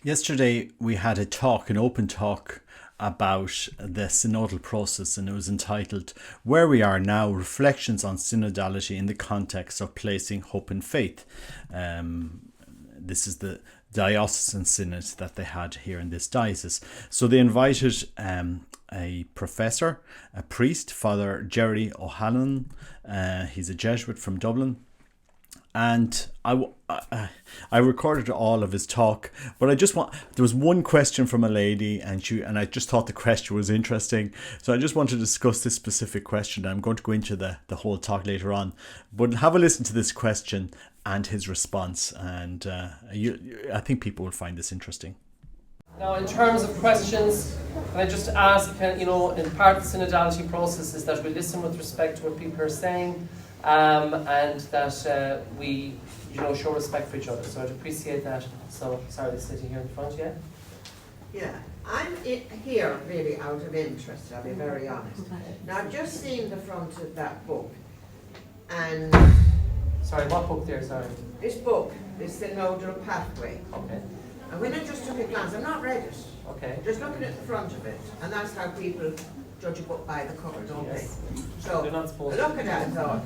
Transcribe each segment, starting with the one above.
Yesterday we had an open talk about the synodal process, and it was entitled Where We Are Now, Reflections on Synodality in the Context of Placing Hope in Faith. This is the diocesan synod that they had here in this diocese. So they invited a professor, a priest, Father Jerry O'Halloran. He's a Jesuit from Dublin. And I recorded all of his talk, but there was one question from a lady, and I just thought the question was interesting, so I just want to discuss this specific question. I'm going to go into the whole talk later on, but have a listen to this question and his response, and I think people will find this interesting. Now, in terms of questions, can I just ask, in part of the synodality process is that we listen with respect to what people are saying, and that we, show respect for each other. So I'd appreciate that. So, sorry, this lady here in the front, yeah? Yeah, I'm here really out of interest, I'll be very honest. Now, I've just seen the front of that book, and... Sorry, what book there, sorry? This book, The Synodal Pathway. Okay. And when I just took a glance, I've not read it. Okay. Just looking at the front of it, and that's how people judge a book by the cover, don't Yes. they? So, They're not supposed look at that and thought,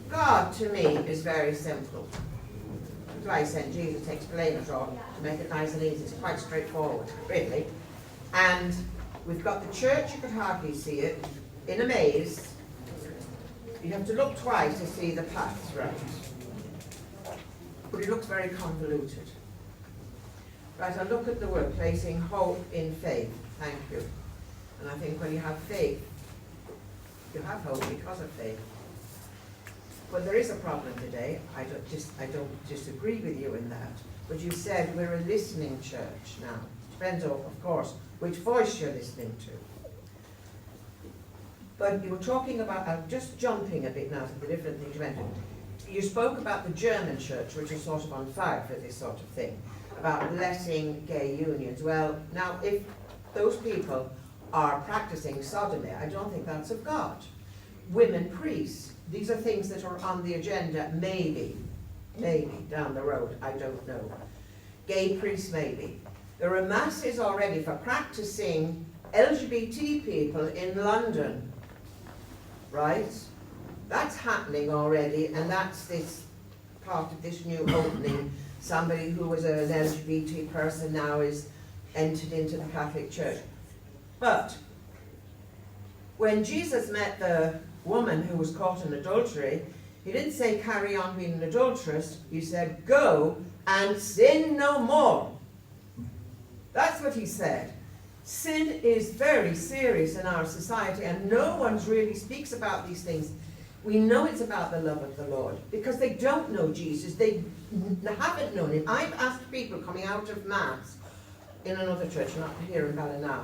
God to me is very simple. That's why I sent Jesus to explain it all, to make it nice and easy. It's quite straightforward, really. And we've got the church, you could hardly see it, in a maze. You have to look twice to see the paths right. But it looks very convoluted. Right, I look at the word, placing hope in faith. Thank you. And I think when you have faith, you have hope because of faith. But there is a problem today. I don't disagree with you in that. But you said we're a listening church now. Depends, of course, which voice you're listening to. But you were talking about, I'm just jumping a bit now to the different things you mentioned. You spoke about the German church, which is sort of on fire for this sort of thing, about letting gay unions. Well, now, if those people are practicing sodomy, I don't think that's of God. Women priests, these are things that are on the agenda, maybe down the road, I don't know. Gay priests, maybe. There are masses already for practicing LGBT people in London, right? That's happening already, and that's this part of this new opening. Somebody who was an LGBT person now is entered into the Catholic Church. But when Jesus met the woman who was caught in adultery, he didn't say carry on being an adulteress. He said go and sin no more. That's what he said. Sin is very serious in our society, and no one really speaks about these things. We know it's about the love of the Lord because they don't know Jesus. They haven't known him. I've asked people coming out of Mass in another church, not here in Ballina,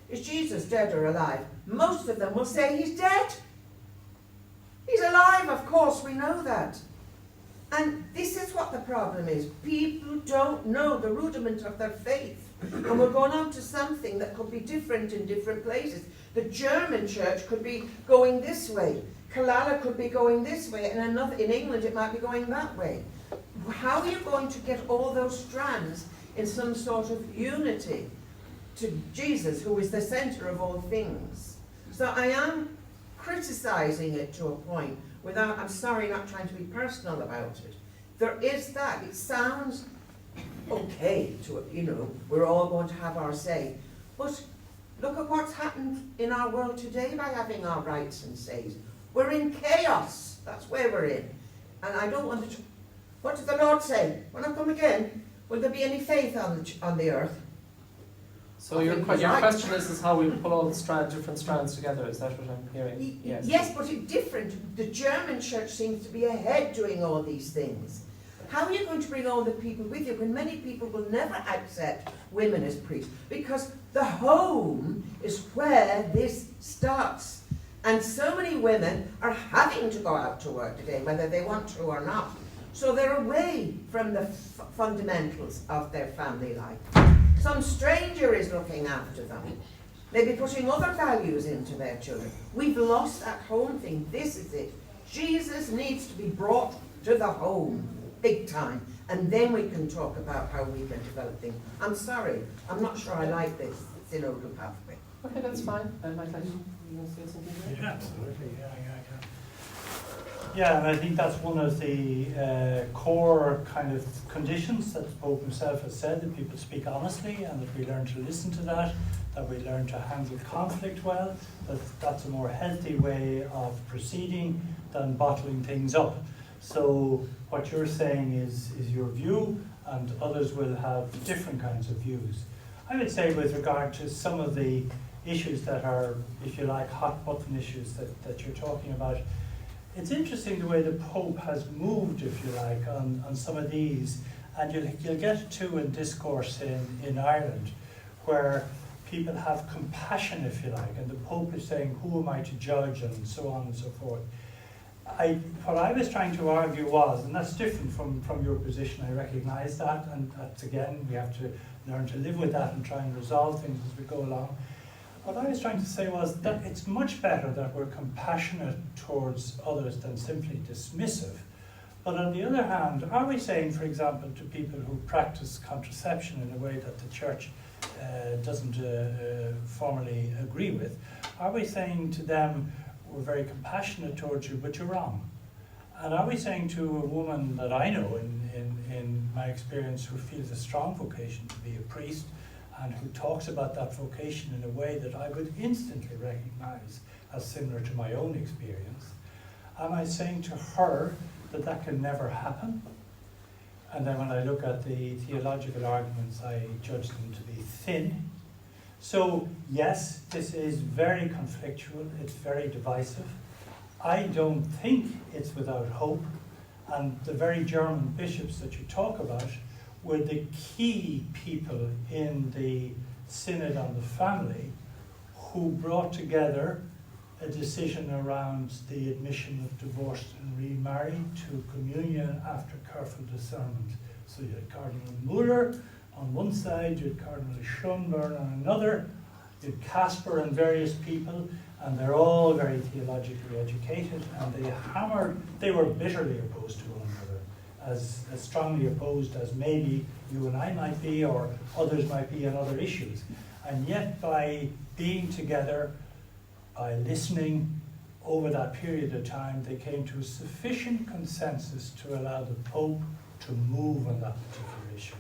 is Jesus dead or alive? Most of them will say he's dead. He's alive, of course, we know that. And this is what the problem is. People don't know the rudiment of their faith. And we're going on to something that could be different in different places. The German church could be going this way. Killala could be going this way. And in England it might be going that way. How are you going to get all those strands in some sort of unity to Jesus, who is the centre of all things? So I am criticizing it to a point without, I'm sorry, not trying to be personal about it. There is that. It sounds okay to, we're all going to have our say. But look at what's happened in our world today by having our rights and says. We're in chaos. That's where we're in. And I don't want to... What did the Lord say? When I come again, will there be any faith on the earth? So your question is how we pull all the different strands together, is that what I'm hearing? Yes. Yes, but it's different. The German church seems to be ahead doing all these things. How are you going to bring all the people with you when many people will never accept women as priests? Because the home is where this starts. And so many women are having to go out to work today, whether they want to or not. So they're away from the fundamentals of their family life. Some stranger is looking after them, maybe putting other values into their children. We've lost that home thing. This is it. Jesus needs to be brought to the home. big time, and then we can talk about how we can develop things. I'm sorry, I'm not sure I like this synodal pathway. Okay, that's fine. I'd like you want to say something there? Yeah, absolutely. Yeah, I can. Yeah, and I think that's one of the core kind of conditions that the Pope himself has said, that people speak honestly and that we learn to listen to that we learn to handle conflict well, that's a more healthy way of proceeding than bottling things up. So what you're saying is your view, and others will have different kinds of views. I would say with regard to some of the issues that are, if you like, hot button issues that you're talking about, it's interesting the way the Pope has moved, if you like, on some of these, and you'll get to in discourse in Ireland, where people have compassion, if you like, and the Pope is saying, who am I to judge, and so on and so forth. What I was trying to argue was, and that's different from your position, I recognise that, and that's, again, we have to learn to live with that and try and resolve things as we go along. What I was trying to say was that it's much better that we're compassionate towards others than simply dismissive. But on the other hand, are we saying, for example, to people who practice contraception in a way that the Church doesn't formally agree with, are we saying to them, we're very compassionate towards you, but you're wrong? And are we saying to a woman that I know in my experience who feels a strong vocation to be a priest, and who talks about that vocation in a way that I would instantly recognise as similar to my own experience, am I saying to her that that can never happen? And then when I look at the theological arguments, I judge them to be thin. So yes, this is very conflictual, it's very divisive. I don't think it's without hope, and the very German bishops that you talk about were the key people in the Synod on the Family who brought together a decision around the admission of divorced and remarried to communion after careful discernment. So you had Cardinal Muller on one side, you had Cardinal Schönborn on another, you had Casper and various people, and they're all very theologically educated, and they were bitterly opposed to one another. As strongly opposed as maybe you and I might be, or others might be on other issues. And yet by being together, by listening over that period of time, they came to a sufficient consensus to allow the Pope to move on that particular issue.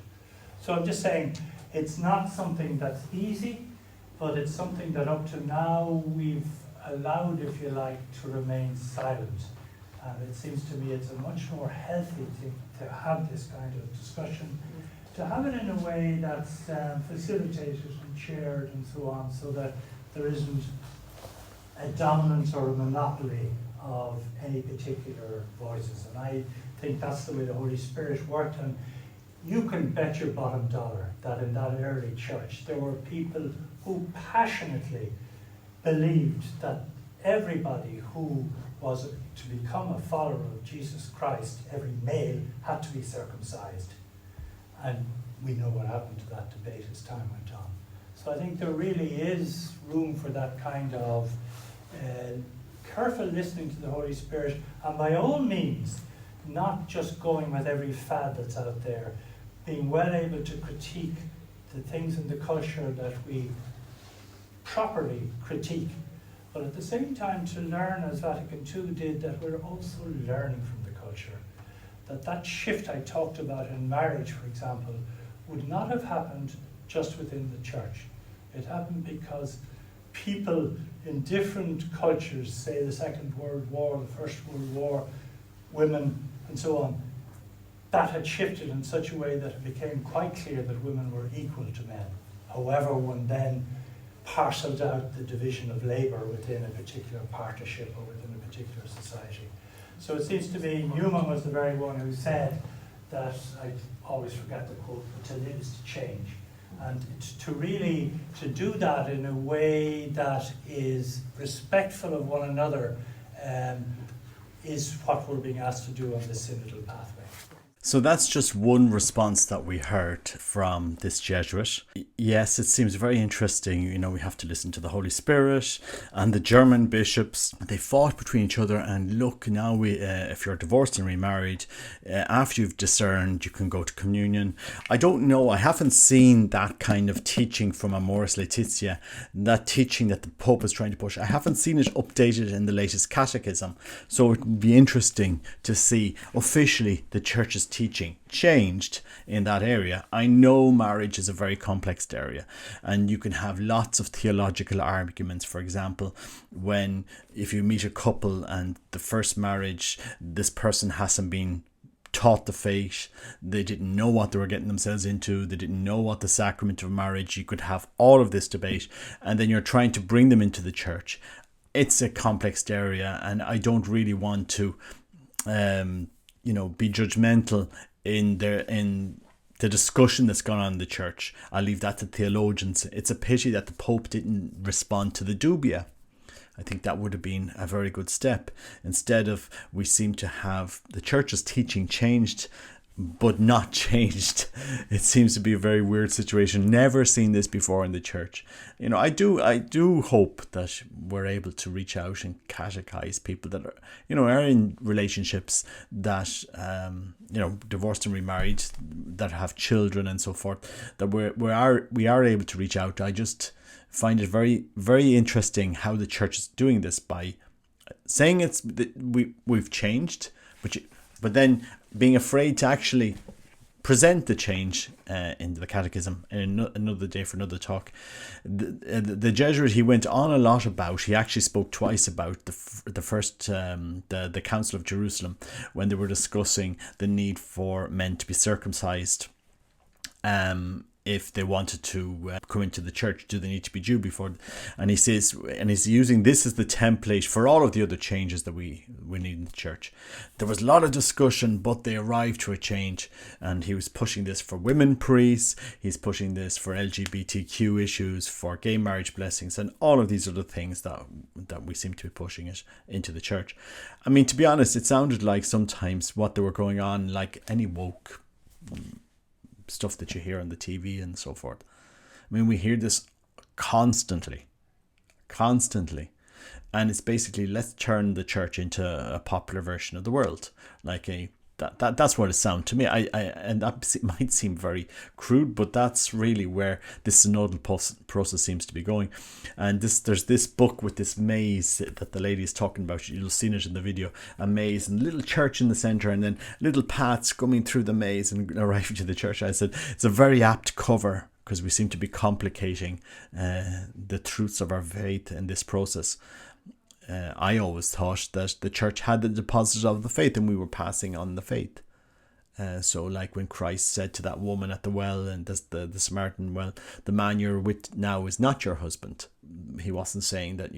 So I'm just saying, it's not something that's easy, but it's something that up to now we've allowed, if you like, to remain silent. And it seems to me it's a much more healthy thing to have this kind of discussion, to have it in a way that's facilitated and shared and so on, so that there isn't a dominance or a monopoly of any particular voices. And I think that's the way the Holy Spirit worked. And you can bet your bottom dollar that in that early church there were people who passionately believed that everybody who was to become a follower of Jesus Christ, every male had to be circumcised. And we know what happened to that debate as time went on. So I think there really is room for that kind of careful listening to the Holy Spirit, and by all means, not just going with every fad that's out there, being well able to critique the things in the culture that we properly critique, but at the same time to learn, as Vatican II did, that we're also learning from the culture. That shift I talked about in marriage, for example, would not have happened just within the church. It happened because people in different cultures, say the Second World War, the First World War, women, and so on, that had shifted in such a way that it became quite clear that women were equal to men. However, one then parceled out the division of labour within a particular partnership or within a particular society. So it seems to me Newman was the very one who said that, I always forget the quote, to live is to change. And to do that in a way that is respectful of one another is what we're being asked to do on the synodal pathway. So that's just one response that we heard from this Jesuit. Yes, it seems very interesting. You know, we have to listen to the Holy Spirit, and the German bishops, they fought between each other. And look, now if you're divorced and remarried, after you've discerned, you can go to communion. I don't know. I haven't seen that kind of teaching from Amoris Laetitia, that teaching that the Pope is trying to push. I haven't seen it updated in the latest catechism. So it would be interesting to see officially the Church's teaching changed in that area. I know marriage is a very complex area, and you can have lots of theological arguments. For example, if you meet a couple and the first marriage, this person hasn't been taught the faith, they didn't know what they were getting themselves into, they didn't know what the sacrament of marriage, you could have all of this debate, and then you're trying to bring them into the church. It's a complex area, and I don't really want to be judgmental in the discussion that's gone on in the church. I'll leave that to theologians. It's a pity that the Pope didn't respond to the dubia. I think that would have been a very good step. Instead of, we seem to have the church's teaching changed but not changed. It seems to be a very weird situation. Never seen this before in the church. You know, I do hope that we're able to reach out and catechize people that are in relationships that divorced and remarried, that have children and so forth, that we are able to reach out. I just find it very, very interesting how the church is doing this by saying we've changed, but then being afraid to actually present the change into the catechism. In another day for another talk, the Jesuit, he went on a lot about, he actually spoke twice about the first the Council of Jerusalem, when they were discussing the need for men to be circumcised. If they wanted to come into the church, do they need to be Jew before? And he says, and he's using this as the template for all of the other changes that we need in the church. There was a lot of discussion, but they arrived to a change. And he was pushing this for women priests. He's pushing this for LGBTQ issues, for gay marriage blessings, and all of these other things that we seem to be pushing it into the church. I mean, to be honest, it sounded like sometimes what they were going on, like any woke stuff that you hear on the TV and so forth. I mean, we hear this constantly, and it's basically, let's turn the church into a popular version of the world, like that's what it sounds to me. And that might seem very crude, but that's really where this synodal process seems to be going. And there's this book with this maze that the lady is talking about. You'll seen it in the video. A maze and a little church in the centre, and then little paths coming through the maze and arriving to the church. I said it's a very apt cover, because we seem to be complicating the truths of our faith in this process. I always thought that the church had the deposit of the faith, and we were passing on the faith. So like when Christ said to that woman at the well, and the Samaritan well, the man you're with now is not your husband. He wasn't saying that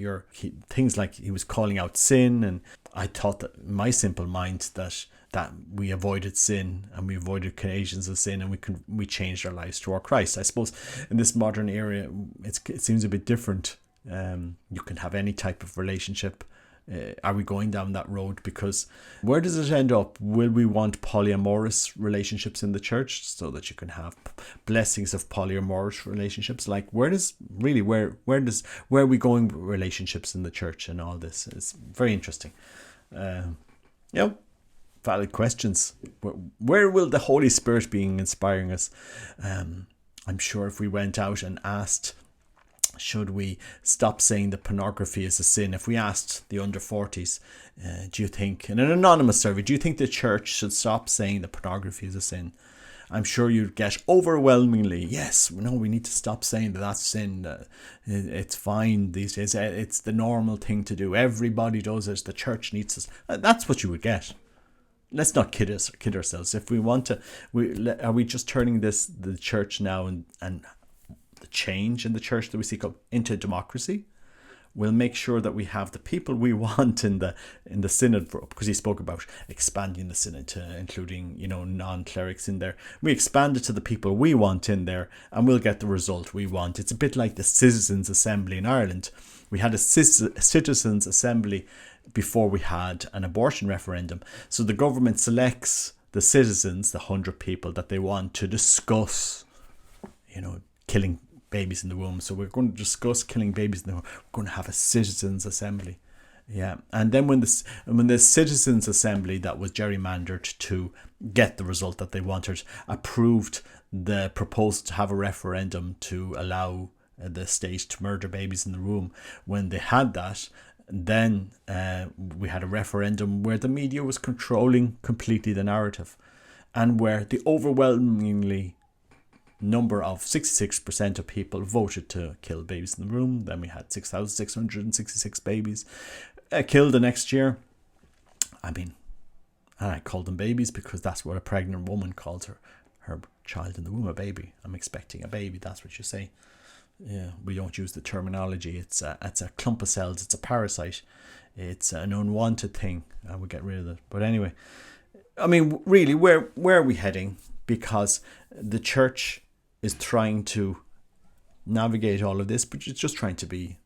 things like, he was calling out sin. And I thought that in my simple mind that we avoided sin, and we avoided occasions of sin, and we changed our lives toward Christ. I suppose in this modern era, it seems a bit different. You can have any type of relationship. Are we going down that road? Because where does it end up? Will we want polyamorous relationships in the church, so that you can have blessings of polyamorous relationships? Like, where are we going with relationships in the church and all this? It's very interesting. Valid questions. Where will the Holy Spirit be inspiring us? I'm sure if we went out and asked, should we stop saying that pornography is a sin? If we asked the under 40s, do you think, in an anonymous survey, do you think the church should stop saying that pornography is a sin? I'm sure you'd get overwhelmingly, yes, no, we need to stop saying that that's sin. It's fine these days. It's the normal thing to do. Everybody does it. The church needs us. That's what you would get. Let's not kid ourselves. If we want to, are we just turning the church now and the change in the church that we seek up into democracy? We'll make sure that we have the people we want in the synod, because he spoke about expanding the synod to including non-clerics in there. We expand it to the people we want in there, and we'll get the result we want. It's a bit like the Citizens' Assembly in Ireland. We had a Citizens' Assembly before we had an abortion referendum. So the government selects the citizens, the 100 people that they want to discuss, killing babies in the womb. So we're going to discuss killing babies in the womb. We're going to have a citizens' assembly. Yeah, and then when the citizens' assembly that was gerrymandered to get the result that they wanted approved the proposal to have a referendum to allow the state to murder babies in the womb, when they had that, then we had a referendum where the media was controlling completely the narrative, and where the overwhelmingly number of 66% of people voted to kill babies in the womb. Then we had 6,666 babies killed the next year. And I call them babies because that's what a pregnant woman calls her child in the womb, a baby. I'm expecting a baby, that's what you say. Yeah, we don't use the terminology. It's a clump of cells, it's a parasite, it's an unwanted thing, and we get rid of it. But anyway, really, where are we heading? Because the church is trying to navigate all of this, but it's just trying to be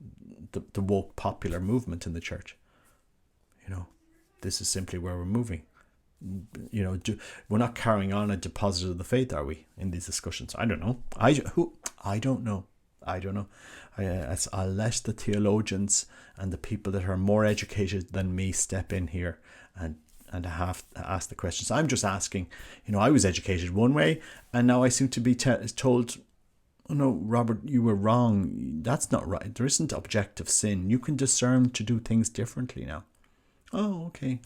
the woke popular movement in the church. This is simply where we're moving. We're not carrying on a deposit of the faith, are we, in these discussions? I don't know. I don't know. I'll let the theologians and the people that are more educated than me step in here and I have to ask the questions. I'm just asking. I was educated one way, and now I seem to be told, "Oh no, Robert, you were wrong. That's not right. There isn't objective sin. You can discern to do things differently now." Oh, okay,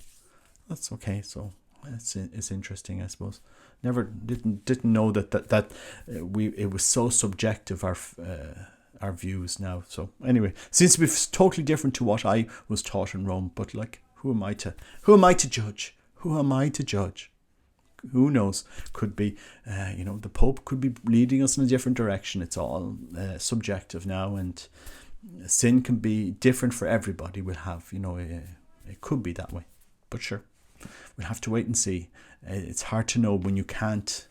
that's okay. So it's interesting, I suppose. Never didn't know that it was so subjective, our views now. So anyway, seems to be totally different to what I was taught in Rome. But who am I to judge? Who am I to judge? Who knows? Could be, the Pope could be leading us in a different direction. It's all subjective now, and sin can be different for everybody. We'll have, it could be that way. But sure, we'll have to wait and see. It's hard to know when you can't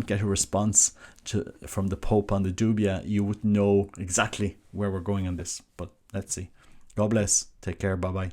get a response from the Pope on the dubia. You wouldn't know exactly where we're going on this. But let's see. God bless. Take care. Bye bye.